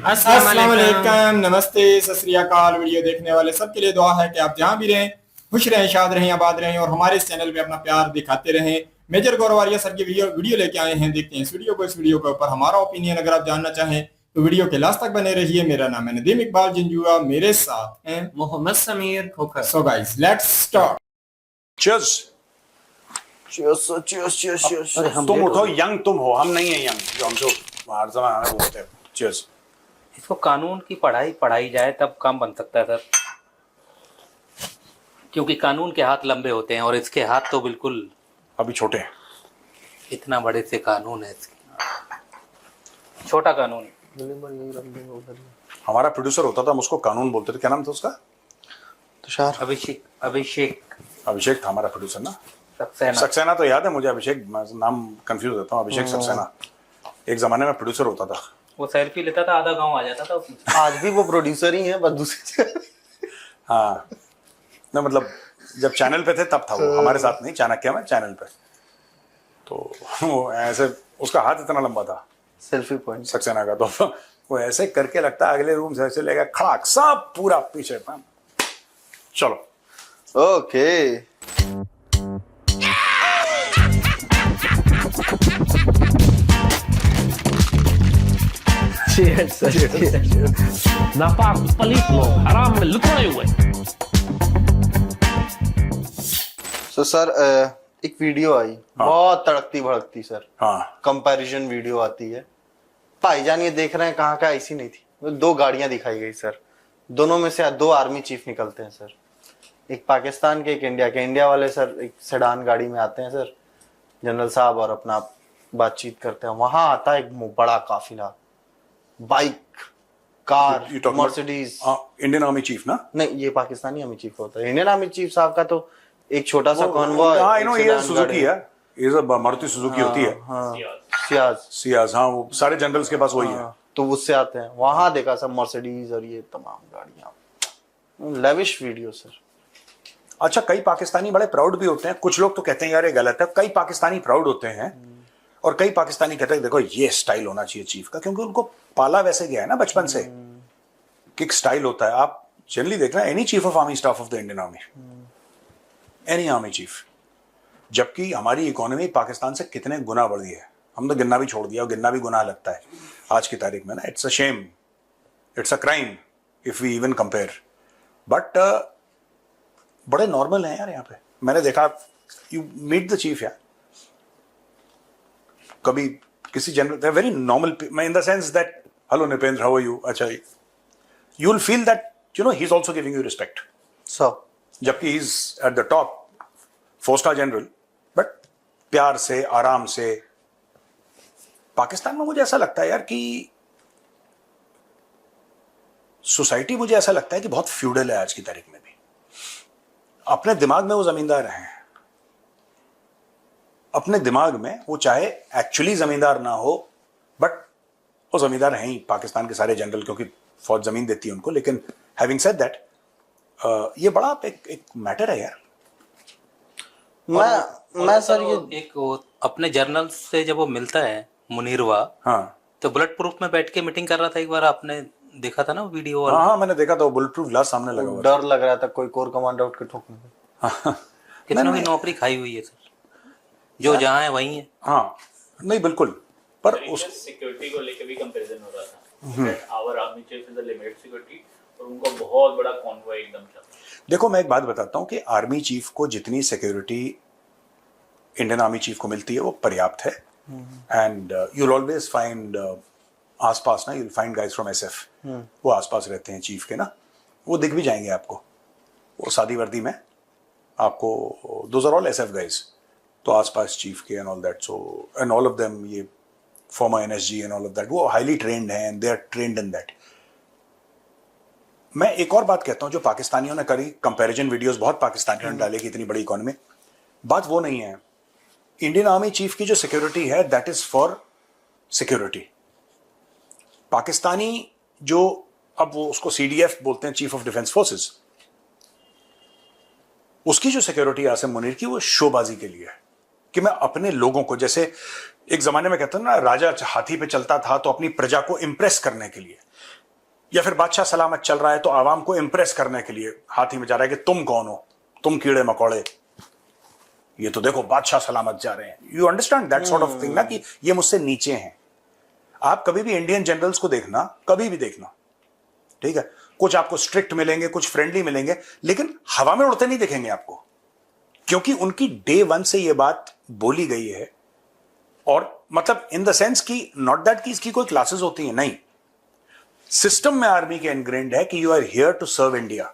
अस्सलाम वालेकुम, नमस्ते, सत श्री अकाल। वीडियो देखने वाले सबके लिए दुआ है कि आप जहां भी रहें खुश रहें, शाद रहें, आबाद रहें और हमारे इस चैनल पे अपना प्यार दिखाते रहें। मेजर गौरवारिया सर की वीडियो लेके आए हैं, देखते हैं इस वीडियो के ऊपर हमारा ओपिनियन। अगर आप जानना चाहें तो वीडियो के लास्ट तक बने रहिए। मेरा नाम है नदीम इकबाल जंजुआ, मेरे साथ हैं Mohammad Sameer Khokhar. So guys let's start. Cheers. cheers. तुम उठो, यंग तुम हो, हम नहीं है यंग जो हमसे बाहर जमाना बोलते हैं। Cheers. इसको कानून की पढ़ाई जाए तब काम बन सकता है सर, क्योंकि कानून के हाथ लंबे होते हैं और इसके हाथ तो बिल्कुल अभी छोटे हैं। इतना बड़े से कानून है इसके, छोटा कानून। हमारा प्रोड्यूसर होता था, हम उसको कानून बोलते थे। क्या नाम था उसका? तुषार। अभिषेक था हमारा प्रोड्यूसर ना। सक्सेना। सक्सेना तो याद है मुझे, अभिषेक नाम कंफ्यूज होता हूँ। अभिषेक सक्सेना एक जमाने में प्रोड्यूसर होता था। वो सेल्फी लेता था, आधा गांव आ जाता था उसमें। आज भी वो प्रोड्यूसर ही है, बस दूसरे। हाँ ना, मतलब जब चैनल पे थे तब था वो, हमारे साथ नहीं, चाणक्य में चैनल पे। तो वो ऐसे, उसका हाथ इतना लंबा था सेल्फी पॉइंट सक्सेना का, तो वो ऐसे करके लगता अगले रूम से ऐसे लेगा खड़ाक, सब पूरा पीछे। चलो ओके। नापाक पलीत लोग हराम में लुटे हुए। सो सर एक वीडियो आई, बहुत तड़कती भड़कती सर। हाँ, कंपैरिजन वीडियो आती है। भाईजान ये देख रहे हैं कहाँ का ऐसी नहीं थी। दो गाड़ियां दिखाई गई सर, दोनों में से दो आर्मी चीफ निकलते हैं सर। एक पाकिस्तान के, एक इंडिया के। इंडिया वाले सर एक सेडान गाड़ी में आते हैं सर, जनरल साहब, और अपना बातचीत करते हैं। वहां आता है एक बड़ा काफिला, bike, car, Mercedes. Indian army chief ना? नहीं, ये पाकिस्तानी आर्मी चीफ होता है। इंडियन आर्मी चीफ साहब का तो एक छोटा सा कॉन्वॉय। हाँ, ये सुजुकी है, ये मारुति सुजुकी होती है। हाँ, सियाज। हाँ, वो सारे जनरल्स के पास वही है। तो उससे आते हैं। वहां देखा सब मर्सिडीज और ये तमाम गाड़ियां। Lavish video sir. अच्छा, कई पाकिस्तानी बड़े प्राउड भी होते हैं। कुछ लोग तो कहते हैं यार ये गलत है। कई पाकिस्तानी प्राउड होते हैं और कई पाकिस्तानी कहते हैं देखो ये स्टाइल होना चाहिए चीफ का, क्योंकि उनको पाला वैसे गया है ना बचपन से कि एक स्टाइल होता है। आप जनरली देखना, any chief of army staff of the Indian army, any army chief, जबकि हमारी इकोनॉमी पाकिस्तान से कितने गुना बढ़ी है। हम तो गिनना भी छोड़ दिया, और गिनना भी गुनाह लगता है आज की तारीख में ना। It's a shame, it's a crime if we even compare. But बड़े नॉर्मल हैं यार यहाँ पे। मैंने देखा, यू मीट द चीफ यार, कभी किसी general, they very normal in the sense that hello Nipendra, how are you. अच्छा, you will feel that you know he is also giving you respect. So जबकि he is at the top, 4 star general, but प्यार से, आराम से। पाकिस्तान में मुझे ऐसा लगता है यार कि सोसाइटी, मुझे ऐसा लगता है कि बहुत फ्यूडल है आज की तारीख में भी। अपने दिमाग में वो जमींदार हैं, अपने दिमाग में वो चाहे एक्चुअली जमींदार ना हो, बट वो जमींदार हैं ही पाकिस्तान के सारे जनरल, क्योंकि फौज जमीन देती है उनको। लेकिन हैविंग सेड दैट, ये बड़ा एक मैटर है यार। मैं सर ये एक वो अपने जर्नल से जब वो मिलता है मुनीरवा, हाँ, तो बुलेट प्रूफ में बैठ के मीटिंग कर रहा था। एक बार आपने देखा था ना वीडियो वाला? हाँ, मैंने देखा था, वो बुलेट प्रूफ ग्लास सामने लगा हुआ था। डर लग रहा था कोई कोर कमांडर उठ के ठोकने को। कितनों की नौकरी खाई हुई है सर, जो जहाँ है वहीं है। हाँ, नहीं बिल्कुल, पर उस सिक्योरिटी को लेके भी कंपैरिजन हो रहा था। Our army chief is the limited security, और उनका बहुत बड़ा कॉन्वॉय एकदम था। देखो, मैं एक बात बताता हूँ कि आर्मी चीफ को जितनी सिक्योरिटी इंडियन आर्मी चीफ को मिलती है वो पर्याप्त है। एंड यूल ऑलवेज फाइंड आसपास ना, you'll find guys from SF, वो आसपास रहते हैं चीफ के ना, वो दिख भी जाएंगे आपको, वो सादी वर्दी में आपको। Those are all SF guys, तो आसपास चीफ के and all that. So and all of them, ये former NSG and all of that, वो हाईली ट्रेंड हैं and they are trained in that. मैं एक और बात कहता हूं जो पाकिस्तानियों ने करी, कंपैरिजन वीडियोस बहुत पाकिस्तानियों ने डाले कि इतनी बड़ी इकोनॉमी, बात वो नहीं है। इंडियन आर्मी चीफ की जो सिक्योरिटी है, that is for security. Pakistani जो, अब वो उसको सीडीएफ बोलते हैं, चीफ ऑफ डिफेंस फोर्सेस, उसकी जो सिक्योरिटी आसिम मुनीर की, वो शोबाजी के लिए है कि मैं अपने लोगों को, जैसे एक जमाने में कहते हैं ना, राजा हाथी पे चलता था तो अपनी प्रजा को इंप्रेस करने के लिए, या फिर बादशाह सलामत चल रहा है तो आवाम को इंप्रेस करने के लिए हाथी में जा रहा है कि तुम कौन हो, तुम कीड़े मकोड़े, ये तो देखो बादशाह सलामत जा रहे हैं। You understand that sort of thing ना, कि ये मुझसे नीचे हैं। आप कभी भी इंडियन जनरल्स को देखना, कभी भी देखना, ठीक है, कुछ आपको स्ट्रिक्ट मिलेंगे, कुछ फ्रेंडली मिलेंगे, लेकिन हवा में उड़ते नहीं दिखेंगे आपको, क्योंकि उनकी डे वन से ये बात बोली गई है। और मतलब इन द सेंस कि नॉट दैट कि इसकी कोई क्लासेस होती हैं, नहीं, सिस्टम में आर्मी के इनग्रेन्ड है कि you are here to serve India.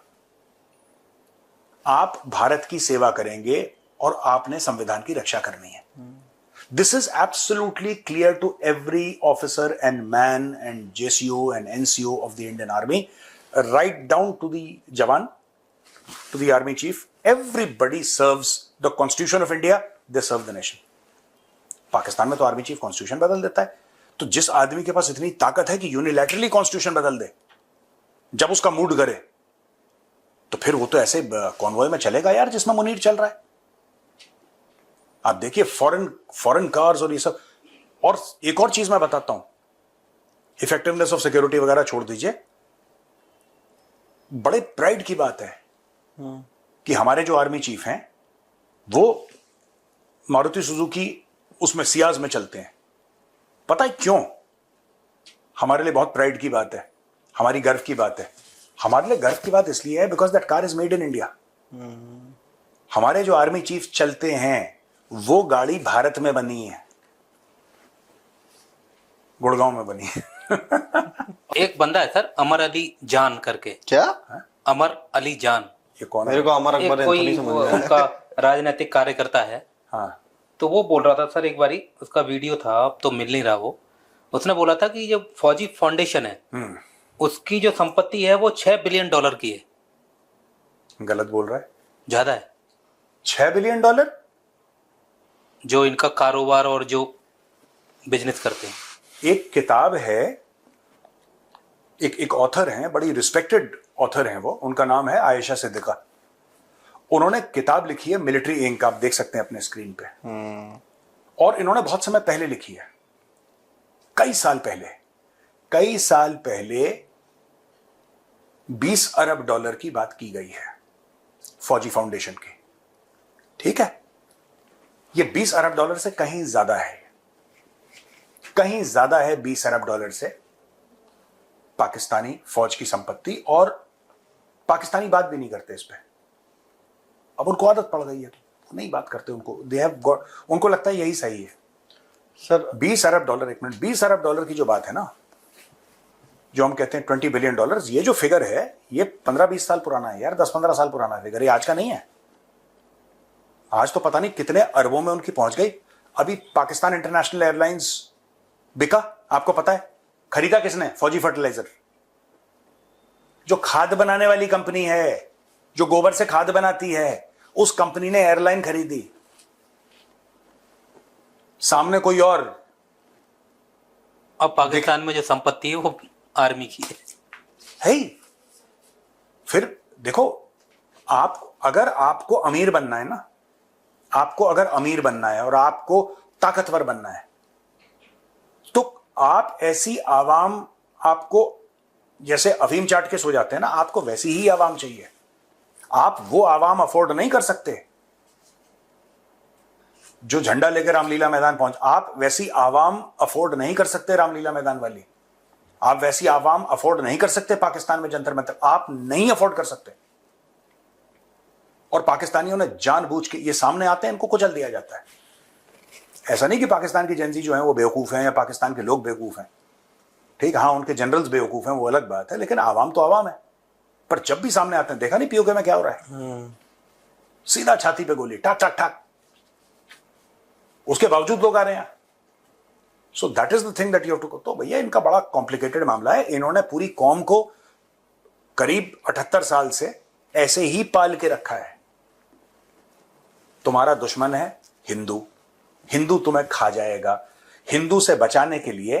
आप भारत की सेवा करेंगे और आपने संविधान की रक्षा करनी है। This is absolutely clear to every officer and man and JCO and NCO of the Indian army, right down to the jawan, to the army chief. Everybody serves the constitution of India, they serve the nation. Pakistan में तो army chief constitution बदल देता है। तो जिस आदमी के पास इतनी ताकत है कि यूनिलैटरली कॉन्स्टिट्यूशन बदल दे जब उसका मूड करे, तो फिर वो तो ऐसे कॉन्वॉय में चलेगा यार जिसमें मुनीर चल रहा है। आप देखिए फॉरेन कार्स और ये सब। और एक और चीज मैं बताता हूं, इफेक्टिवनेस ऑफ सिक्योरिटी वगैरह छोड़ दीजिए, बड़े प्राइड की बात है कि हमारे जो आर्मी चीफ हैं वो मारुति सुजुकी उसमें सियाज में चलते हैं। पता है क्यों? हमारे लिए बहुत प्राइड की बात है, हमारी गर्व की बात है। हमारे लिए गर्व की बात इसलिए है because that car is made in India. हमारे जो आर्मी चीफ चलते हैं वो गाड़ी भारत में बनी है, गुड़गांव में बनी है। एक बंदा है सर, अमर अली जान करके। क्या? अमर अली जान, ये कौन है? मेरे को अमर एक अकबर एंथोनी कोई समझ में आया। उनका राजनीतिक कार्यकर्ता है। हाँ, तो वो बोल रहा था सर, एक बारी उसका वीडियो था, अब तो मिल नहीं रहा वो। उसने बोला था कि जो फौजी फाउंडेशन है उसकी जो संपत्ति है वो $6 बिलियन की है। गलत बोल रहा है। ज्यादा है। $6 बिलियन जो इनका कारोबार और जो बिजनेस करते हैं। एक किताब है, एक ऑथर हैं, बड़ी रिस्पेक्टेड ऑथर हैं वो, उनका नाम है आयशा सिद्दीका। उन्होंने किताब लिखी है मिलिट्री इंक, आप देख सकते हैं अपने स्क्रीन पे। और इन्होंने बहुत समय पहले लिखी है, कई साल पहले $20 अरब की बात की गई है फौजी फाउंडेशन की। ठीक है, ये $20 अरब से कहीं ज्यादा है, कहीं ज्यादा है $20 अरब से पाकिस्तानी फौज की संपत्ति। और पाकिस्तानी बात भी नहीं करते इस पे। अब उनको आदत पड़ गई है तो नहीं बात करते। उनको लगता है यही सही है। सर $20 अरब, एक मिनट, $20 अरब की जो बात है ना, जो हम कहते हैं $20 बिलियन, ये जो फिगर है ये 15-20 साल पुराना है यार, 10-15 साल पुराना फिगर, ये आज का नहीं है। आज तो पता नहीं कितने अरबों में उनकी पहुंच गई। अभी पाकिस्तान इंटरनेशनल एयरलाइंस बिका, आपको पता है खरीदा किसने? फौजी फर्टिलाइजर, जो खाद बनाने वाली कंपनी है, जो गोबर से खाद बनाती है, उस कंपनी ने एयरलाइन खरीदी। सामने कोई और। अब पाकिस्तान में जो संपत्ति है वो आर्मी की है। फिर देखो, आप अगर आपको अमीर बनना है ना, आपको अगर अमीर बनना है और आपको ताकतवर बनना है, तो आप ऐसी आवाम, आपको जैसे अफीम चाट के सो जाते हैं ना, आपको वैसी ही आवाम चाहिए। आप वो आवाम अफोर्ड नहीं कर सकते जो झंडा लेकर रामलीला मैदान पहुंच। आप वैसी आवाम अफोर्ड नहीं कर सकते रामलीला मैदान वाली। आप वैसी आवाम अफोर्ड नहीं कर सकते पाकिस्तान में जंतर मंतर। आप नहीं अफोर्ड कर सकते। और पाकिस्तानियों ने जानबूझ के ये सामने आते हैं, इनको कुचल दिया जाता है। ऐसा नहीं कि पाकिस्तान की जेनजी जो है वो बेवकूफ हैं या पाकिस्तान के लोग बेवकूफ हैं। ठीक, हाँ, उनके जनरल्स बेवकूफ हैं, वो अलग बात है, लेकिन आवाम तो आवाम है। पर जब भी सामने आते हैं, देखा नहीं पीओके में क्या हो रहा है? सीधा छाती पे गोली, ठाक ठाक ठाक। उसके बावजूद लोग आ रहे हैं। So that is the thing that you have to. तो भैया इनका बड़ा कॉम्प्लिकेटेड मामला है। इन्होंने पूरी कौम को करीब 78 साल से ऐसे ही पाल के रखा है। तुम्हारा दुश्मन है हिंदू, हिंदू तुम्हें खा जाएगा। हिंदू से बचाने के लिए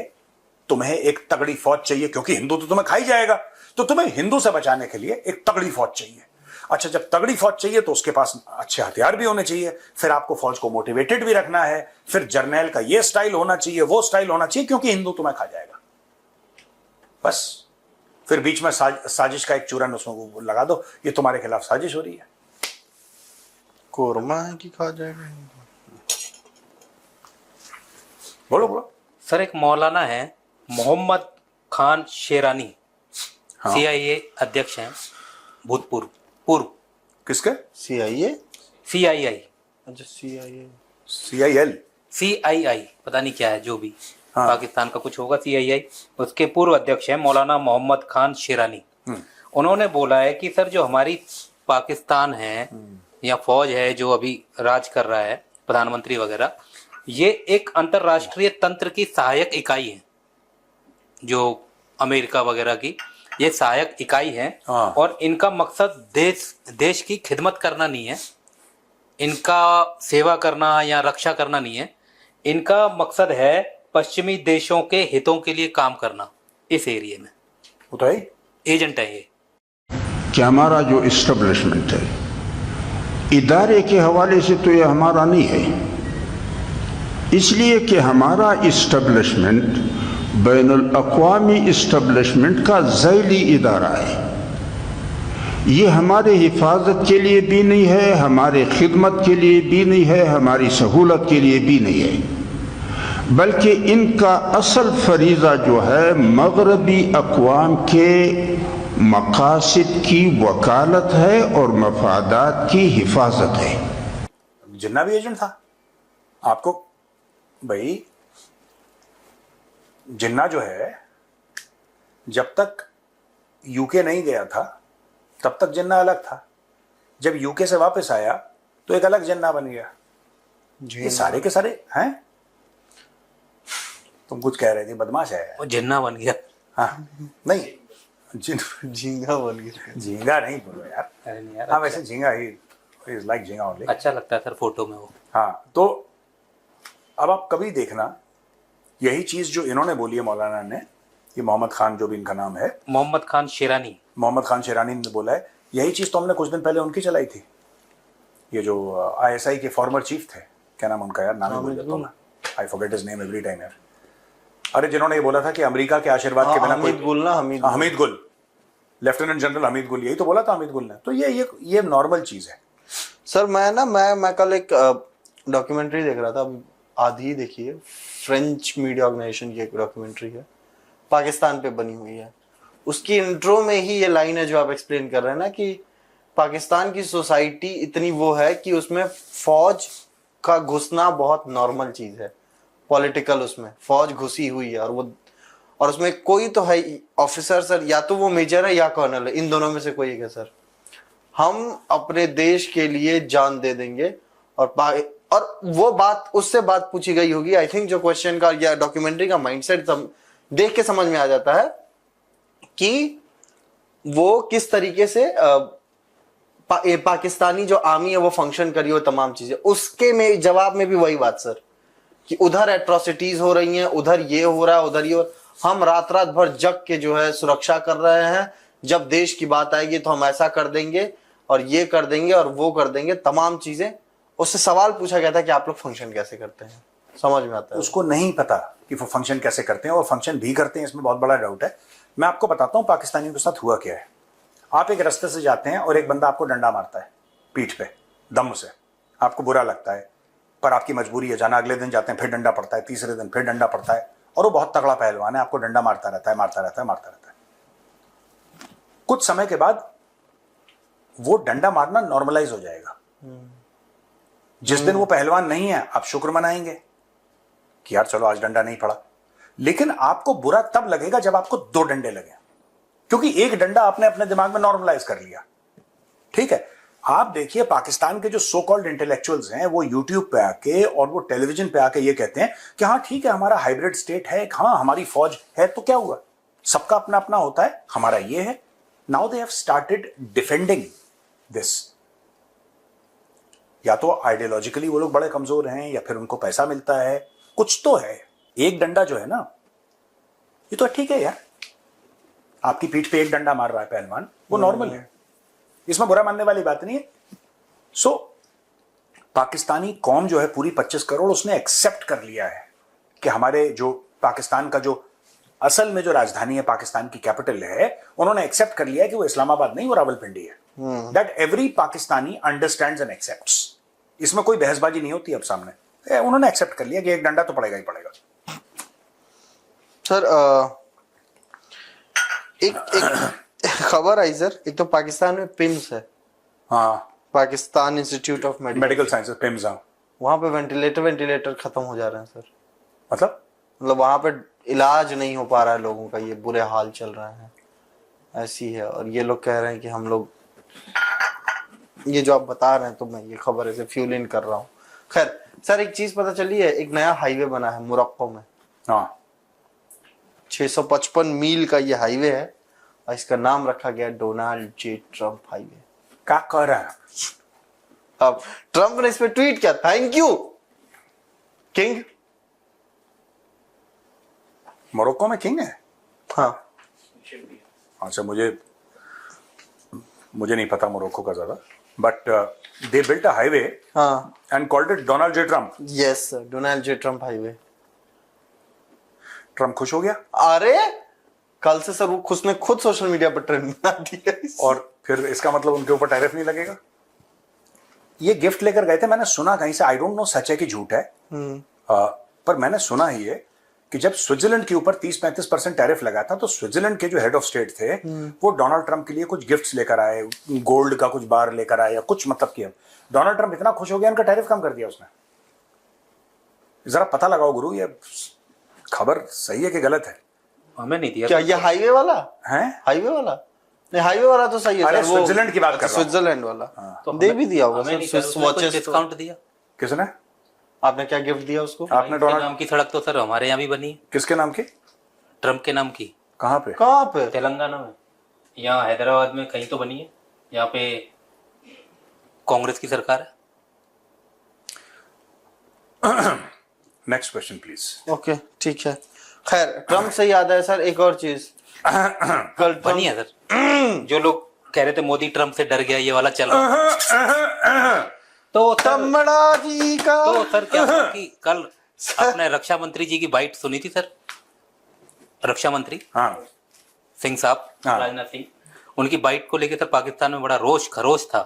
तुम्हें एक तगड़ी फौज चाहिए, क्योंकि हिंदू तो तुम्हें खा ही जाएगा। तो तुम्हें हिंदू से बचाने के लिए एक तगड़ी फौज चाहिए। अच्छा, जब तगड़ी फौज चाहिए तो उसके पास अच्छे हथियार भी होने चाहिए, फिर आपको फौज को मोटिवेटेड भी रखना है, फिर जर्नैल का ये स्टाइल होना चाहिए, वो स्टाइल होना चाहिए, क्योंकि हिंदू तुम्हें खा जाएगा। बस फिर बीच में साजिश का एक चूरन उसमें लगा दो, ये तुम्हारे खिलाफ साजिश हो रही है। कोरमा है कि खा जाएगा। बोलो बोलो। सर एक मौलाना है मोहम्मद खान शेरानी, हाँ। CIA अध्यक्ष हैं, भूतपूर्व पूर्व किसके? CIA। CII अच्छा CIA। CIL पता नहीं क्या है, जो भी हाँ। पाकिस्तान का कुछ होगा। CII उसके पूर्व अध्यक्ष हैं मौलाना मोहम्मद खान शेरानी। उन्होंने बोला है कि सर जो हमारी पाकिस्तान है या फौज है जो अभी राज कर रहा है, प्रधानमंत्री वगैरह, ये एक अंतरराष्ट्रीय तंत्र की सहायक इकाई है, जो अमेरिका वगैरह की ये सहायक इकाई है। हाँ। और इनका मकसद देश की खिदमत करना नहीं है, इनका सेवा करना या रक्षा करना नहीं है, इनका मकसद है पश्चिमी देशों के हितों के लिए काम करना इस एरिया में। बताइए। एजेंट है ये। कि हमारा जो इस्टेब्लिशमेंट है इदारे के हवाले से तो ये हमारा नहीं है, इसलिए कि हमारा इस्टेब्लिशमेंट बैनुल अक़वामी इस्टेब्लिशमेंट का ज़ैली इदारा है। ये हमारे हिफाजत के लिए भी नहीं है, हमारे खिदमत के लिए भी नहीं है, हमारी सहूलत के लिए भी नहीं है, बल्कि इनका असल फरीज़ा जो है मगरबी अक़वाम के मकासिद की वकालत है और मफादात की हिफाजत है। जिन्ना भी एजेंट था आपको भाई। जिन्ना जो है जब तक यूके नहीं गया था तब तक जिन्ना अलग था, जब यूके से वापस आया तो एक अलग जिन्ना बन गया। ये सारे के सारे हैं। तुम कुछ कह रहे थे, बदमाश है वो जिन्ना बन गया। हाँ नहीं झींगा बन गया। झींगा नहीं बोलो यार। अरे नहीं यार, हाँ वैसे झींगा ही इज लाइक झींगा ओनली। अच्छा लगता है सर फोटो में वो। हाँ तो अब आप कभी देखना यही चीज जो इन्होंने बोली है मौलाना ने, ये मोहम्मद खान जो भी इनका नाम है, मोहम्मद खान शेरानी, मोहम्मद खान शेरानी ने बोला है, यही चीज तो हमने कुछ दिन पहले उनकी चलाई थी। ये जो ISI के फॉर्मर चीफ थे, क्या नाम उनका यार, नाम भूल जाता हूं मैं, I forget his name every time यार। अरे जिन्होंने ये बोला था कि अमेरिका के आशीर्वाद के बिना हमीद गुल ना, हमीद गुल, लेफ्टिनेंट जनरल हमीद गुल, यही तो बोला था हमीद गुल ने। तो ये नॉर्मल चीज है सर। मैं कल एक डॉक्यूमेंट्री देख रहा था, अभी आधी ही देखी है, फ्रेंच मीडिया ऑर्गेनाइजेशन की एक डॉक्यूमेंट्री है, पाकिस्तान पे बनी हुई है। उसकी इंट्रो में ही ये लाइन है जो आप एक्सप्लेन कर रहे हैं ना, कि पाकिस्तान की सोसाइटी इतनी वो है कि उसमें फौज का घुसना बहुत नॉर्मल चीज है, पॉलिटिकल उसमें फौज घुसी हुई है, और उसमें कोई तो है ऑफिसर सर, या तो वो मेजर है या कर्नल है, इन दोनों में से कोई एक है सर। हम अपने देश के लिए जान दे देंगे। और वो बात, उससे बात पूछी गई होगी, आई थिंक जो क्वेश्चन का या डॉक्यूमेंट्री का माइंडसेट देख के समझ में आ जाता है कि वो किस तरीके से पाकिस्तानी जो आर्मी है वो फंक्शन करी हो, तमाम चीजें। उसके में जवाब में भी वही बात सर, कि उधर एट्रोसिटीज हो रही हैं, उधर ये हो रहा है, उधर ये हम रात रात भर जग के जो है सुरक्षा कर रहे हैं, जब देश की बात आएगी तो हम ऐसा कर देंगे और ये कर देंगे और वो कर देंगे, तमाम चीजें। उससे सवाल पूछा गया था कि आप लोग फंक्शन कैसे करते हैं, समझ में आता है उसको नहीं पता कि वो फंक्शन कैसे करते हैं, और फंक्शन भी करते हैं, इसमें बहुत बड़ा डाउट है। मैं आपको बताता हूं पाकिस्तानियों के साथ हुआ क्या है। आप एक रास्ते से जाते हैं और एक बंदा आपको डंडा मारता है पीठ पे दम से, आपको बुरा लगता है, पर आपकी मजबूरी है जाना। अगले दिन जाते हैं, फिर डंडा पड़ता है, तीसरे दिन फिर डंडा पड़ता है, और वो बहुत तगड़ा पहलवान है, आपको डंडा मारता रहता है, मारता रहता है, मारता रहता है। कुछ समय के बाद वो डंडा मारना नॉर्मलाइज हो जाएगा। जिस दिन वो पहलवान नहीं है, आप शुक्र मनाएंगे कि यार चलो आज डंडा नहीं पड़ा, लेकिन आपको बुरा तब लगेगा जब आपको 2 डंडे लगे, क्योंकि एक डंडा आपने अपने दिमाग में नॉर्मलाइज कर लिया। ठीक है, आप देखिए पाकिस्तान के जो सो कॉल्ड इंटेलेक्चुअल्स हैं, वो यूट्यूब पे आके और वो टेलीविजन पे आके ये कहते हैं कि हाँ ठीक है हमारा हाइब्रिड स्टेट है, हाँ हमारी फौज है, तो क्या हुआ, सबका अपना अपना होता है, हमारा ये है। Now they have started defending this. या तो आइडियोलॉजिकली वो लोग बड़े कमजोर हैं, या फिर उनको पैसा मिलता है, कुछ तो है। एक डंडा जो है ना, ये तो ठीक है यार, आपकी पीठ पे एक डंडा मार रहा है पहलवान, वो नॉर्मल है। इसमें बुरा मानने वाली बात नहीं है। सो पाकिस्तानी कौम जो है पूरी 25 करोड़ उसने एक्सेप्ट कर लिया है कि हमारे जो पाकिस्तान का जो असल में जो राजधानी है, पाकिस्तान की कैपिटल है, उन्होंने एक्सेप्ट कर लिया है कि वो इस्लामाबाद नहीं, वो रावलपिंडी है। That every Pakistani understands and accepts. इसमें कोई बहसबाजी नहीं होती अब सामने। उन्होंने एक्सेप्ट कर लिया कि एक डंडा तो पड़ेगा ही पड़ेगा। सर एक खबर आई सर, एक तो पाकिस्तान में पिम्स है, हाँ, Pakistan institute of medical sciences, PIMS. वहां पे वेंटिलेटर खत्म हो जा रहे हैं सर। मतलब वहां पे इलाज नहीं हो पा रहा है लोगों का, ये बुरे हाल चल रहे हैं, ऐसी है। और ये लोग कह रहे हैं कि हम लोग, ये जो आप बता रहे हैं तो मैं ये खबर ऐसे फ्यूल इन कर रहा हूँ। खैर सर, एक चीज पता चली है, एक नया हाईवे बना है मोरक्को में। हाँ, 655 मील का ये हाईवे है और इसका नाम रखा गया डोनाल्ड जे ट्रम्प हाईवे। क्या कर रहा है? अब ट्रम्प ने इस पे ट्वीट किया, थैंक यू किंग। मोरक्को में किंग है? हाँ, अच्छा, मुझे नहीं पता मोरक्को का ज्यादा, but they built a highway हाँ, and called it Donald J Trump. Yes sir, Donald J Trump highway. Trump खुश हो गया? अरे कल से सर उसने खुद सोशल मीडिया पर ट्रेंड बना दिया। और फिर इसका मतलब उनके ऊपर टैरिफ नहीं लगेगा? ये गिफ्ट लेकर गए थे, मैंने सुना कहीं से, आई डोंट नो सच है कि झूठ है, पर मैंने सुना ही है कि जब स्विट्जरलैंड के ऊपर 30-35% टैरिफ लगा था तो स्विट्जरलैंड के जो हेड ऑफ स्टेट थे वो डोनाल्ड ट्रम्प के लिए कुछ गिफ्ट्स लेकर आए, गोल्ड का कुछ बार लेकर आए या कुछ, मतलब किया। डोनाल्ड ट्रम्प इतना खुश हो गया, उनका टैरिफ कम कर दिया उसने। जरा पता लगाओ गुरु, ये खबर सही है कि गलत है? हमें नहीं दिया क्या ये हाईवे वाला है? हाईवे वाला नहीं, हाईवे वाला तो सही है अरे सर, वो स्विट्जरलैंड की बात कर रहा हूं। स्विट्जरलैंड वाला तो दे भी दिया होगा हमें सर, नहीं सर, स्विस उसमें कुछ वॉचेस। डिस्काउंट दिया। किसने? आपने क्या गिफ्ट दिया उसको? आपने के डोनाल्ड, नाम की सड़क तो सर हमारे यहाँ भी बनी है, किसके नाम की? ट्रम्प के नाम की। कहाँ पे? कहाँ पे? तेलंगाना में, यहाँ हैदराबाद में कहीं तो बनी है, यहाँ पे कांग्रेस की सरकार है। Next question please. ओके ठीक है। खैर ट्रम्प से याद है सर एक और चीज, कल बनी है सर। जो लोग कह रहे थे मोदी ट्रम्प से डर गया, ये वाला चल रहा। तो तमड़ा जी का तो सर क्या हुआ कि कल अपने रक्षा मंत्री जी की बाइट सुनी थी सर, रक्षा मंत्री हाँ, सिंह साहब, हाँ। राजनाथ सिंह, उनकी बाइट को लेकर सर पाकिस्तान में बड़ा रोष खरोश था।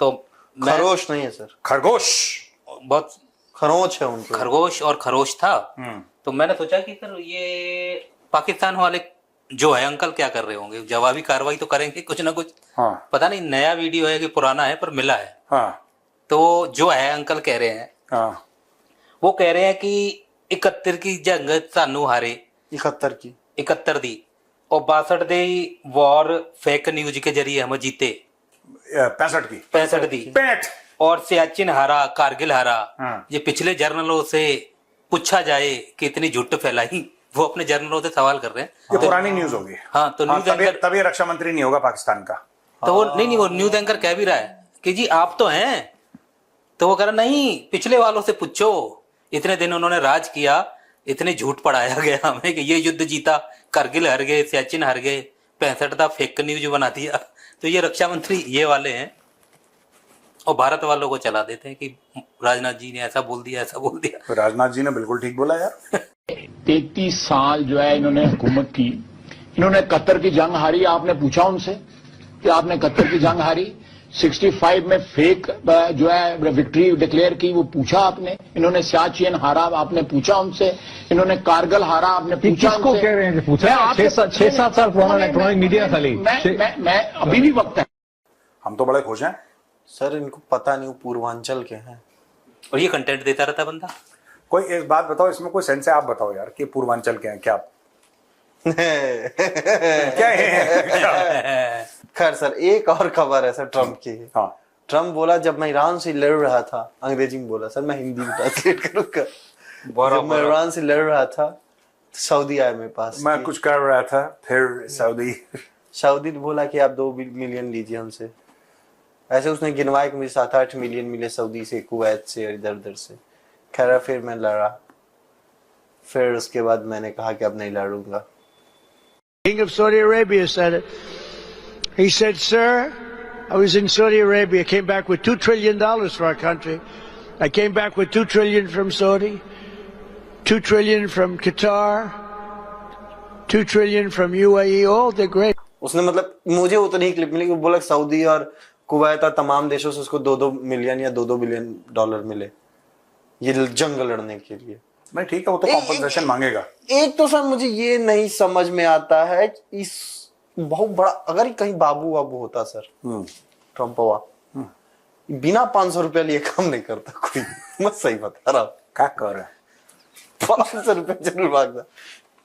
तो मैं खरोश नहीं है सर, खरगोश, बहुत खरोच है उनको। खरगोश और खरोश था। तो मैंने सोचा कि सर ये पाकिस्तान वाले जो है अंकल क्या कर रहे होंगे, जवाबी कार्रवाई तो करेंगे कुछ ना कुछ। हाँ, पता नहीं नया वीडियो है कि पुराना है, पर मिला है। हाँ, तो जो है अंकल कह रहे हैं, हाँ, वो कह रहे हैं कि 71 की जंग सानू हारे, 71 की 71 दी और 62 दी वॉर फेक न्यूज के जरिए हम जीते, 65 की, 65 दी, 65 और सियाचिन हारा, कारगिल हारा। हाँ। ये पिछले जर्नलों से पूछा जाए कि इतनी झूठ फैलाई, वो अपने जर्नलों से सवाल कर रहे हैं। ये पुरानी न्यूज होगी। हाँ, तो न्यूज एंकर, तभी रक्षा मंत्री नहीं होगा पाकिस्तान का। तो वो नहीं, वो न्यूज एंकर कह भी रहा है कि जी आप तो हैं, तो वो कह रहा नहीं पिछले वालों से पूछो, इतने दिन उन्होंने राज किया, इतने झूठ पढ़ाया गया हमें कि ये युद्ध जीता, कारगिल हार गए, सियाचिन हार गए, 65 का फेक न्यूज बना दिया। तो ये रक्षा मंत्री ये वाले हैं, और भारत वालों को चला देते हैं कि राजनाथ जी ने ऐसा बोल दिया, ऐसा बोल दिया। तो राजनाथ जी ने बिल्कुल ठीक बोला यार। 33 साल जो है इन्होंने हुकूमत की, इन्होंने कतर की जंग हारी। आपने पूछा उनसे कि आपने कतर की जंग हारी? 65 में फेक जो है विक्ट्री डिक्लेयर की, वो पूछा आपने? इन्होंने सियाचिन हारा, आपने पूछा उनसे? इन्होंने कारगिल हारा, आपने पूछा किसको उनसे? कह रहे हैं कि पूछा? 6-7 साल पुराना इलेक्ट्रॉनिक मीडिया खाली। मैं अभी भी वक्त है। हम तो बड़े खुश हैं सर, इनको पता नहीं वो पूर्वांचल के हैं। और ये कंटेंट देता रहता बंदा। कोई एक बात बताओ, इसमें कोई सेंस है? आप बताओ यार कि पूर्वांचल के हैं क्या? क्या है? खैर सर एक और खबर है सर ट्रम्प की। हाँ, ट्रम्प बोला जब मैं ईरान से लड़ रहा था, अंग्रेजी में बोला सर, मैं हिंदी में ट्रांसलेट करूंगा। जब मैं ईरान से लड़ रहा था तो सऊदी आया मेरे पास। मैं कुछ कर रहा था, फिर सऊदी ने बोला कि आप 2 मिलियन लीजिए हमसे। ऐसे उसने गिनवाया कि मुझे 7-8 मिलियन मिले सऊदी से, कुवैत से, इधर उधर से। खैर फिर मैं लड़ा, फिर उसके बाद मैंने कहा कि अब नहीं लड़ूंगा। King of Saudi Arabia said it. He said, "Sir, I was in Saudi Arabia, came back with $2 trillion for our country. I came back with $2 trillion from Saudi, $2 trillion from Qatar, $2 trillion from UAE, all they're great. उसने मतलब मुझे उतनी ही clip मिली कि बोला Saudi और Kuwait और तमाम देशों से उसको 2-2 मिलियन या $2-2 बिलियन मिले ये जंग लड़ने के लिए। नहीं ठीक है, वो तो कॉम्पनसेशन मांगेगा। एक तो सर मुझे ये नहीं समझ में आता है इस बहुत बड़ा अगर कहीं बाबू होता सर ट्रम्प हुआ बिना 500 रुपया लिए काम नहीं करता कोई। मैं सही बता रहा हूँ। क्या कर रहा है? 500 रुपया जरूर मांगता,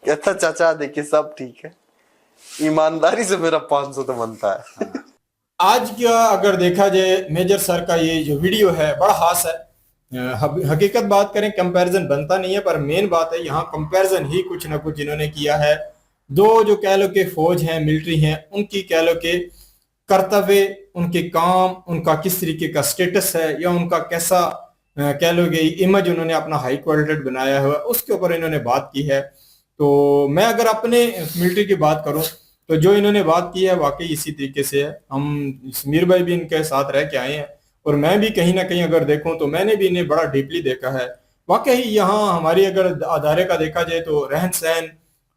कहता चाचा देखिए सब ठीक है, ईमानदारी से मेरा 500 तो बनता है। आज का अगर देखा जाए मेजर सर का ये जो वीडियो है बड़ा हास है। हकीकत बात करें कंपैरिजन बनता नहीं है, पर मेन बात है यहाँ कंपैरिजन ही कुछ ना कुछ इन्होंने किया है। दो जो कह लो के फौज हैं, मिलिट्री हैं, उनकी कह लो के कर्तव्य, उनके काम, उनका किस तरीके का स्टेटस है या उनका कैसा कह लो कि इमेज उन्होंने अपना हाई क्वालिटेड बनाया हुआ, उसके ऊपर इन्होंने बात की है। तो मैं अगर अपने मिलिट्री की बात करूं तो जो इन्होंने बात की है वाकई इसी तरीके से है। हम समीर भाई भी इनके साथ रह के आए हैं और मैं भी कहीं ना कहीं अगर देखूं तो मैंने भी इन्हें बड़ा डीपली देखा है। वाकई यहाँ हमारी अगर अदारे का देखा जाए तो रहन सहन,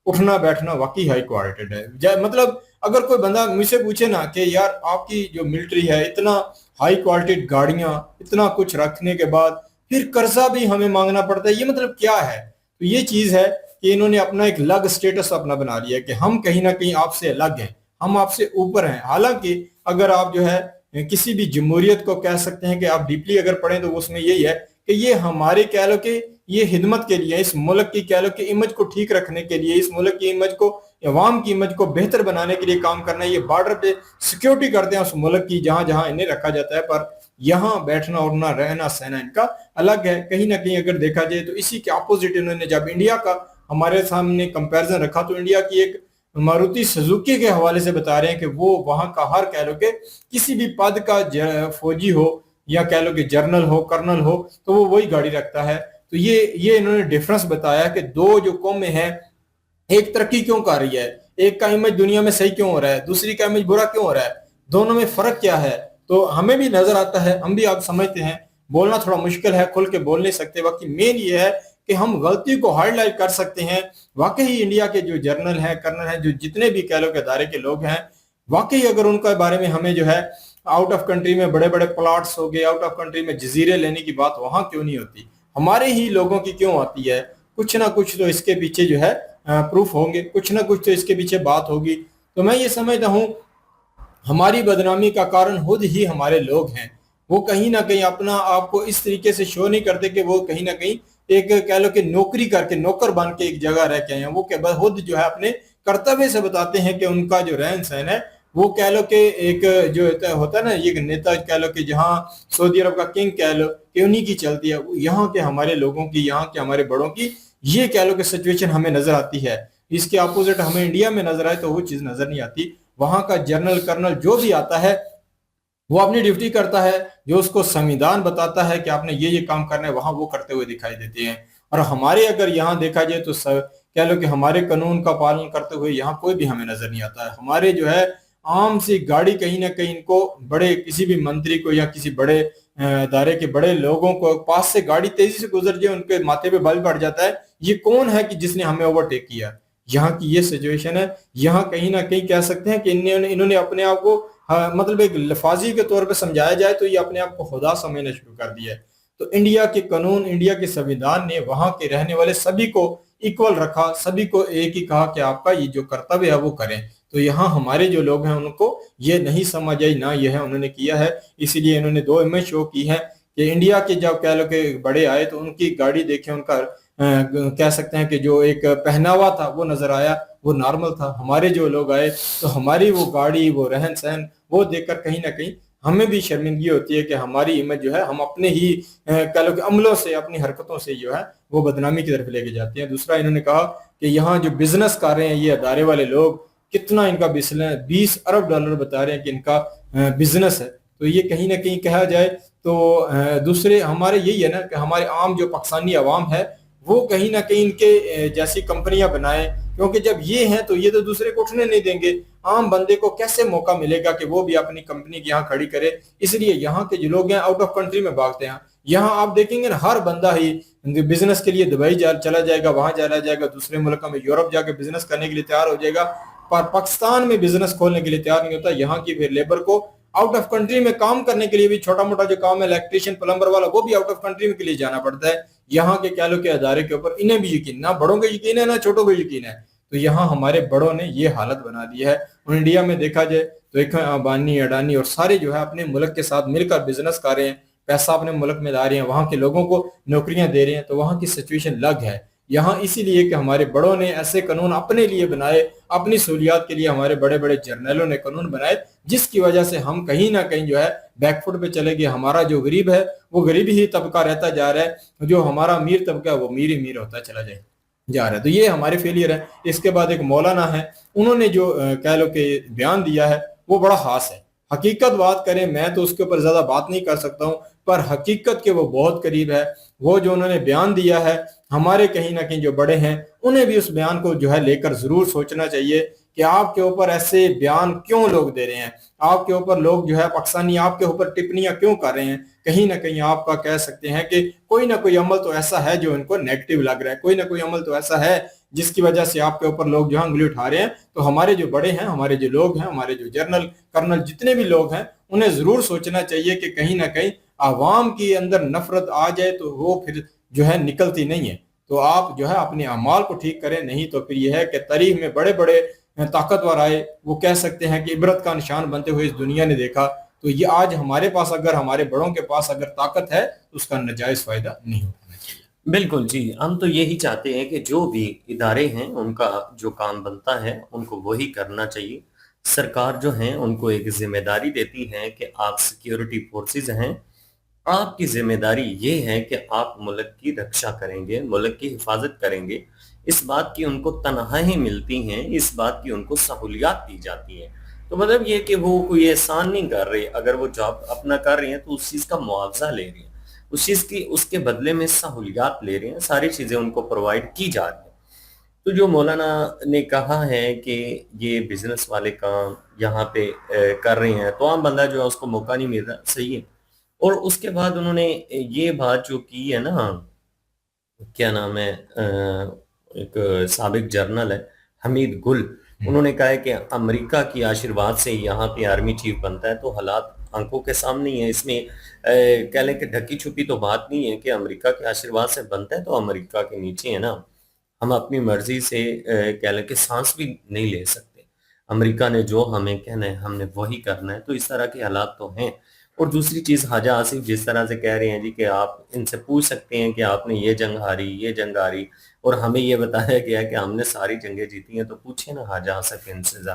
उठना बैठना वाकई हाई क्वालिटेड है। मतलब अगर कोई बंदा मुझसे पूछे ना कि यार आपकी जो मिलिट्री है इतना हाई क्वालिटेड गाड़ियां, इतना कुछ रखने के बाद फिर कर्जा भी हमें मांगना पड़ता है, ये मतलब क्या है? तो ये चीज है कि इन्होंने अपना एक अलग स्टेटस अपना बना लिया कि हम कहीं ना कहीं आपसे अलग हैं, हम आपसे ऊपर हैं। हालांकि अगर आप जो है किसी भी जमहूरियत को कह सकते हैं कि आप डीपली अगर पढ़ें तो उसमें यही है कि ये हमारे कह लो कि ये हिदमत के लिए, इस मुल्क की कह लो कि इमेज को ठीक रखने के लिए, इस मुल्क की इमेज को, अवाम की इमेज को बेहतर बनाने के लिए काम करना है। ये बॉर्डर पे सिक्योरिटी करते हैं उस मुल्क की जहां जहां इन्हें रखा जाता है, पर यहाँ बैठना उठना रहना सहना इनका अलग है। कहीं ना कहीं अगर देखा जाए तो इसी के अपोजिट इन्होंने जब इंडिया का हमारे सामने कंपैरिजन रखा तो इंडिया की एक मारुति सुजुकी के हवाले से बता रहे हैं कि वो वहां का हर कह लो कि किसी भी पद का फौजी हो या कह लो कि जर्नल हो, कर्नल हो, तो वो वही गाड़ी रखता है। तो ये इन्होंने डिफरेंस बताया कि दो जो कौमें हैं एक तरक्की क्यों कर रही है, एक का इमेज दुनिया में सही क्यों हो रहा है, दूसरी का इमेज बुरा क्यों हो रहा है, दोनों में फर्क क्या है। तो हमें भी नजर आता है, हम भी आप समझते हैं, बोलना थोड़ा मुश्किल है, खुल के बोल नहीं सकते। बाकी मेन ये है कि हम गलती को हाईलाइट कर सकते हैं। वाकई इंडिया के जो जर्नल हैं, कर्नल हैं, जो जितने भी कह लो के अदारे के लोग हैं, वाकई अगर उनके बारे में हमें जो है आउट ऑफ कंट्री में बड़े बड़े प्लॉट्स हो गए, आउट ऑफ कंट्री में जजीरे लेने की बात वहां क्यों नहीं होती, हमारे ही लोगों की क्यों आती है? कुछ ना कुछ तो इसके पीछे जो है प्रूफ होंगे, कुछ ना कुछ तो इसके पीछे बात होगी। तो मैं ये समझता हूँ हमारी बदनामी का कारण खुद ही हमारे लोग हैं। वो कहीं ना कहीं अपना आपको इस तरीके से शो नहीं करते कि वो कहीं ना कहीं एक कह लो कि नौकरी करके, नौकर बन के एक जगह रह के आए हैं। वो खुद जो है अपने कर्तव्य से बताते हैं कि उनका जो रहन सहन है वो कह लो कि एक जो होता है ना, ये नेता कह लो कि जहाँ सऊदी अरब का किंग कह लो कि उन्हीं की चलती है, यहाँ के हमारे लोगों की, यहाँ के हमारे बड़ों की ये कह लो कि सिचुएशन हमें नजर आती है। इसके अपोजिट हमें इंडिया में नजर आए तो वो चीज नजर नहीं आती। वहां का जनरल कर्नल जो भी आता है वो अपनी ड्यूटी करता है, जो उसको संविधान बताता है कि आपने ये काम करना है, वहां वो करते हुए दिखाई देते हैं। और हमारे अगर यहाँ देखा जाए तो कह लो कि हमारे कानून का पालन करते हुए यहाँ कोई भी हमें नजर नहीं आता है। हमारे जो है आम सी गाड़ी कहीं ना कहीं इनको बड़े किसी भी मंत्री को या किसी बड़े अदारे के बड़े लोगों को पास से गाड़ी तेजी से गुजर जाए, उनके माथे पे बल पड़ जाता है, ये कौन है कि जिसने हमें ओवरटेक किया। यहाँ की ये सिचुएशन है। यहाँ कहीं ना कहीं कह सकते हैं कि इन्होंने अपने आप को मतलब एक लफाजी के तौर पे समझाया जाए तो ये अपने आप को खुदा समझना शुरू कर दिया है। तो इंडिया के कानून, इंडिया के संविधान ने वहां के रहने वाले सभी को इक्वल रखा, सभी को एक ही कहा कि आपका ये जो कर्तव्य है वो करें। तो यहाँ हमारे जो लोग हैं उनको ये नहीं समझ आई, ना ये है उन्होंने किया है। इसीलिए इन्होंने दो इमेज शो की है कि इंडिया के जब कह लो कि बड़े आए तो उनकी गाड़ी देखे, उनका कह सकते हैं कि जो एक पहनावा था वो नजर आया, वो नॉर्मल था। हमारे जो लोग आए तो हमारी वो गाड़ी, वो रहन सहन वो देखकर कहीं ना कहीं हमें भी शर्मिंदगी होती है कि हमारी इमेज जो है हम अपने ही कह लो कि अमलों से, अपनी हरकतों से जो है वो बदनामी की तरफ लेके जाते हैं। दूसरा इन्होंने कहा कि यहाँ जो बिजनेस कर रहे हैं ये अदारे वाले लोग, कितना इनका बिजनेस, 20 अरब डॉलर बता रहे हैं कि इनका बिजनेस है। तो ये कहीं ना कहीं कहा जाए तो दूसरे हमारे यही है ना कि हमारे आम जो पाकिस्तानी अवाम है वो कहीं ना कहीं इनके जैसी कंपनियां बनाए, क्योंकि जब ये हैं तो ये तो दूसरे को उठने नहीं देंगे। आम बंदे को कैसे मौका मिलेगा कि वो भी अपनी कंपनी की यहाँ खड़ी करे। इसलिए यहाँ के जो लोग हैं आउट ऑफ कंट्री में भागते हैं। यहाँ आप देखेंगे ना, हर बंदा ही बिजनेस के लिए दुबई चला जाएगा, वहां चला जाएगा, दूसरे मुल्क में यूरोप जाके बिजनेस करने के लिए तैयार हो जाएगा, पर पाकिस्तान में बिजनेस खोलने के लिए तैयार नहीं होता। यहाँ की फिर लेबर को आउट ऑफ कंट्री में काम करने के लिए भी, छोटा मोटा जो काम है इलेक्ट्रिशियन प्लम्बर वाला, वो भी आउट ऑफ कंट्री में के लिए जाना पड़ता है। यहाँ के कह लो के अदारे के ऊपर इन्हें भी यकीन, ना बड़ों को यकीन है ना छोटों को यकीन है। तो यहाँ हमारे बड़ों ने ये हालत बना दी है। और इंडिया में देखा जाए तो एक अंबानी, अडानी और सारे जो है अपने मुल्क के साथ मिलकर बिजनेस कर रहे हैं, पैसा अपने मुल्क में ला रहे हैं, वहां के लोगों को नौकरियां दे रहे हैं। तो वहां की सिचुएशन अलग है। यहाँ इसीलिए कि हमारे बड़ों ने ऐसे कानून अपने लिए बनाए, अपनी सहूलियात के लिए हमारे बड़े बड़े जर्नलों ने कानून बनाए, जिसकी वजह से हम कहीं ना कहीं जो है बैकफुट पे चले गए। हमारा जो गरीब है वो गरीब ही तबका रहता जा रहा है, जो हमारा अमीर तबका है वो अमीर ही अमीर होता चला जा रहा है। तो ये हमारे फेलियर है। इसके बाद एक मौलाना है, उन्होंने जो कह लो कि बयान दिया है वो बड़ा खास है। हकीकत बात करें, मैं तो उसके ऊपर ज्यादा बात नहीं कर सकता हूँ, पर हकीकत के वो बहुत करीब है। वो जो उन्होंने बयान दिया है, हमारे कहीं ना कहीं जो बड़े हैं उन्हें भी उस बयान को जो है लेकर जरूर सोचना चाहिए कि आपके ऊपर ऐसे बयान क्यों लोग दे रहे हैं, आपके ऊपर लोग जो है पाकिस्तानी आपके ऊपर टिप्पणियां क्यों कर रहे हैं। कहीं ना कहीं आपका कह सकते हैं कि कोई ना कोई अमल तो ऐसा है जो इनको नेगेटिव लग रहा है, कोई ना कोई अमल तो ऐसा है जिसकी वजह से आपके ऊपर लोग जो है उंगली उठा रहे हैं। तो हमारे जो बड़े हैं, हमारे जो लोग हैं, हमारे जो जनरल कर्नल जितने भी लोग हैं, उन्हें जरूर सोचना चाहिए कि कहीं ना कहीं आवाम के अंदर नफरत आ जाए तो वो फिर जो है निकलती नहीं है। तो आप जो है अपने अमाल को ठीक करें, नहीं तो फिर यह है कि तारीख में बड़े बड़े ताकतवर आए, वो कह सकते हैं कि इबरत का निशान बनते हुए इस दुनिया ने देखा। तो ये आज हमारे पास, अगर हमारे बड़ों के पास अगर ताकत है तो उसका नाजायज फायदा नहीं उठाना चाहिए। बिल्कुल जी, हम तो यही चाहते हैं कि जो भी इदारे हैं उनका जो काम बनता है उनको वही करना चाहिए। सरकार जो है उनको एक जिम्मेदारी देती है कि आप सिक्योरिटी फोर्सेस हैं, आपकी जिम्मेदारी ये है कि आप मुल्क की रक्षा करेंगे, मुल्क की हिफाजत करेंगे। इस बात की उनको तनख्वाहें मिलती हैं, इस बात की उनको सहूलियात दी जाती है। तो मतलब ये कि वो कोई एहसान नहीं कर रहे, अगर वो जॉब अपना कर रहे हैं तो उस चीज का मुआवजा ले रहे हैं, उस चीज की उसके बदले में सहूलियात ले रहे हैं, सारी चीजें उनको प्रोवाइड की जा रही है। तो जो मौलाना ने कहा है कि ये बिजनेस वाले काम यहाँ पे कर रहे हैं, तो आम बंदा जो है उसको मौका नहीं मिल रहा, सही है। और उसके बाद उन्होंने ये बात जो की है ना, क्या नाम है, एक साबिक जर्नल है हमीद गुल, उन्होंने कहा है कि अमेरिका की आशीर्वाद से यहाँ पे आर्मी चीफ बनता है। तो हालात आंखों के सामने ही है, इसमें कह लें कि ढकी छुपी तो बात नहीं है कि अमेरिका के आशीर्वाद से बनता है तो अमेरिका के नीचे है ना। हम अपनी मर्जी से कह लें कि सांस भी नहीं ले सकते। अमेरिका ने जो हमें कहना है हमने वही करना है। तो इस तरह के हालात तो हैं। और दूसरी चीज, ख्वाजा आसिफ जिस तरह से कह रहे हैं जी कि आप इनसे पूछ सकते हैं कि आपने ये जंग हारी, ये जंग हारी, और हमें ये बताया गया कि हमने सारी जंगें जीती हैं, तो पूछे ना ख्वाजा आसिफ इनसे जरा।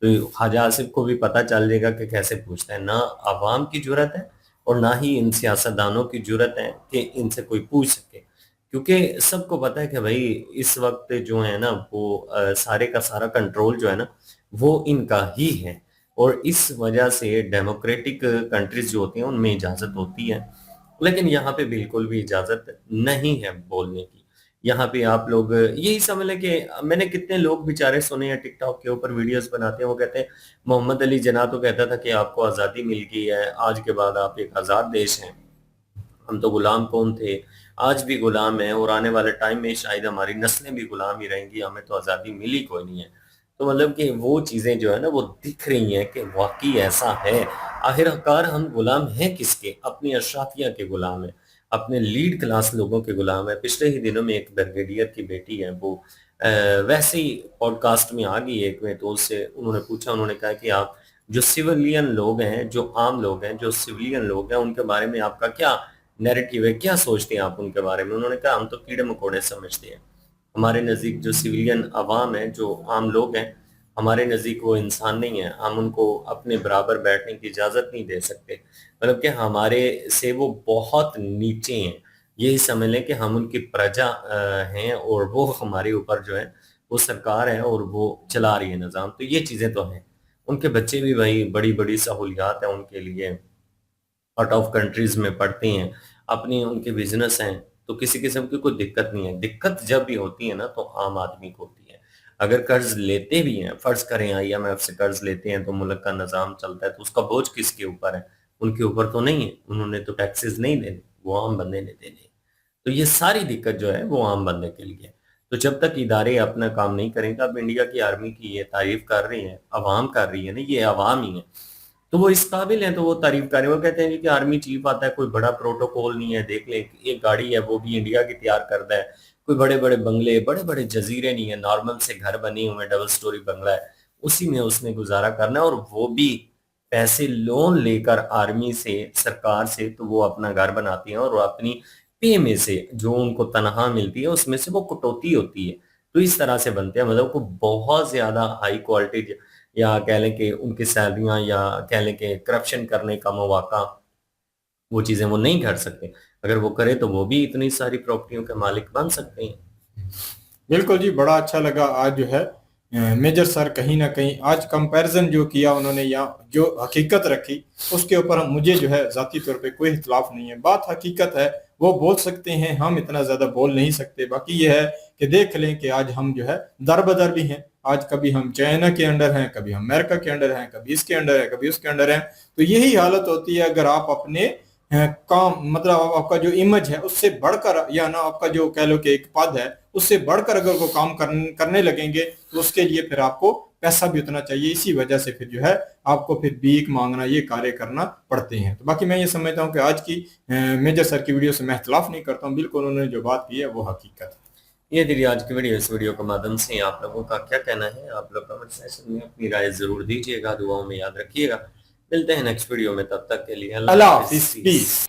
तो ख्वाजा आसिफ को भी पता चल जाएगा कि कैसे पूछता है। ना आवाम की जुर्रत है और ना ही इन सियासतदानों की जुर्रत है कि इनसे कोई पूछ सके, क्योंकि सबको पता है कि भाई इस वक्त जो है ना वो सारे का सारा कंट्रोल जो है ना वो इनका ही है। और इस वजह से डेमोक्रेटिक कंट्रीज जो होती हैं उनमें इजाजत होती है, लेकिन यहाँ पे बिल्कुल भी इजाजत नहीं है बोलने की। यहाँ पे आप लोग यही समझ लें कि मैंने कितने लोग बेचारे सुने हैं टिकटॉक के ऊपर वीडियोस बनाते हैं, वो कहते हैं मोहम्मद अली जिन्ना तो कहता था कि आपको आज़ादी मिल गई है, आज के बाद आप एक आज़ाद देश हैं, हम तो गुलाम कौन थे, आज भी गुलाम है और आने वाले टाइम में शायद हमारी नस्लें भी गुलाम ही रहेंगी, हमें तो आज़ादी मिली कोई नहीं है। तो मतलब कि वो चीज़ें जो है ना वो दिख रही हैं कि वाकई ऐसा है। आखिरकार हम गुलाम हैं किसके? अपनी अशराफिया के गुलाम है, अपने लीड क्लास लोगों के गुलाम है। पिछले ही दिनों में एक ब्रिगेडियर की बेटी है, वो वैसे ही पॉडकास्ट में आ गई एक में, तो उससे उन्होंने पूछा, उन्होंने कहा कि आप जो सिविलियन लोग हैं, जो आम लोग हैं, जो सिविलियन लोग हैं, उनके बारे में आपका क्या नैरेटिव है, क्या सोचते हैं आप उनके बारे में? उन्होंने कहा हम तो कीड़े मकोड़े समझते हैं, हमारे नज़दीक जो सिविलियन अवाम है, जो आम लोग हैं, हमारे नज़दीक वो इंसान नहीं है, हम उनको अपने बराबर बैठने की इजाज़त नहीं दे सकते, मतलब कि हमारे से वो बहुत नीचे हैं। यही समझ लें कि हम उनकी प्रजा हैं और वो हमारे ऊपर जो है वो सरकार है और वो चला रही है निज़ाम। तो ये चीज़ें तो हैं। उनके बच्चे भी भाई बड़ी बड़ी सहूलियात है उनके लिए, आउट ऑफ कंट्रीज में पढ़ते हैं, अपनी उनके बिजनेस हैं, तो किसी किस्म की कोई दिक्कत नहीं है। दिक्कत जब भी होती है ना तो आम आदमी को होती है। अगर कर्ज लेते भी हैं, फर्ज करें IMF से कर्ज लेते हैं तो मुल्क का निजाम चलता है, तो उसका बोझ किसके ऊपर है? उनके ऊपर तो नहीं है, उन्होंने तो टैक्सेस नहीं देने, वो आम बंदे ने देने। तो ये सारी दिक्कत जो है वो आम बंदे के लिए है। तो जब तक इदारे अपना काम नहीं करेंगे, अब इंडिया की आर्मी की ये तारीफ कर रहे हैं, अवाम कर रही है ना, ये अवाम ही है, तो वो इस काबिल है तो वो तारीफ कर रहे हैं। वो कहते हैं कि आर्मी चीफ आता है, कोई बड़ा प्रोटोकॉल नहीं है, देख ले एक गाड़ी है वो भी इंडिया की तैयार करता है, कोई बड़े बड़े बंगले, बड़े बड़े जजीरे नहीं है, नॉर्मल से घर बने हुए, डबल स्टोरी बंगला है, उसी में उसने गुजारा करना है, और वो भी पैसे लोन लेकर आर्मी से, सरकार से, तो वो अपना घर बनाती हैं और वो अपनी पे में से जो उनको तनख्वाह मिलती है उसमें से वो कटौती होती है। तो इस तरह से बनते हैं, मतलब को बहुत ज्यादा हाई क्वालिटी, या कह लें कि उनकी सैलरियां, या कह लें कि करप्शन करने का मौका, वो चीजें वो नहीं कर सकते। अगर वो करे तो वो भी इतनी सारी प्रॉपर्टियों के मालिक बन सकते हैं। बिल्कुल जी, बड़ा अच्छा लगा आज जो है मेजर सर कहीं ना कहीं आज कंपैरिजन जो किया उन्होंने, या जो हकीकत रखी उसके ऊपर मुझे जो है जाती तौर पे कोई इख्तलाफ नहीं है। बात हकीकत है, वो बोल सकते हैं, हम इतना ज्यादा बोल नहीं सकते। बाकी ये है कि देख लें कि आज हम जो है दर बदर भी हैं, आज कभी हम चाइना के अंडर हैं, कभी हम अमेरिका के अंडर हैं, कभी इसके अंडर है, कभी उसके अंडर है। तो यही हालत होती है अगर आप अपने काम, मतलब आपका जो इमेज है उससे बढ़कर, या ना आपका जो कह लो कि एक पद है उससे बढ़कर अगर वो काम करने लगेंगे तो उसके लिए फिर आपको पैसा भी उतना चाहिए। इसी वजह से फिर जो है आपको फिर भीख मांगना, ये कार्य करना पड़ते हैं। तो बाकी मैं ये समझता हूँ कि आज की मेजर सर की वीडियो से मैं इख्तलाफ नहीं करता हूँ, बिल्कुल उन्होंने जो बात की है वो हकीकत है। ये थी आज की वीडियो। इस वीडियो के माध्यम से आप लोगों का क्या कहना है, आप लोग कमेंट सेक्शन में अपनी राय जरूर दीजिएगा, दुआओं में याद रखिएगा। मिलते हैं नेक्स्ट वीडियो में, तब तक के लिए अल्लाह हाफिज़।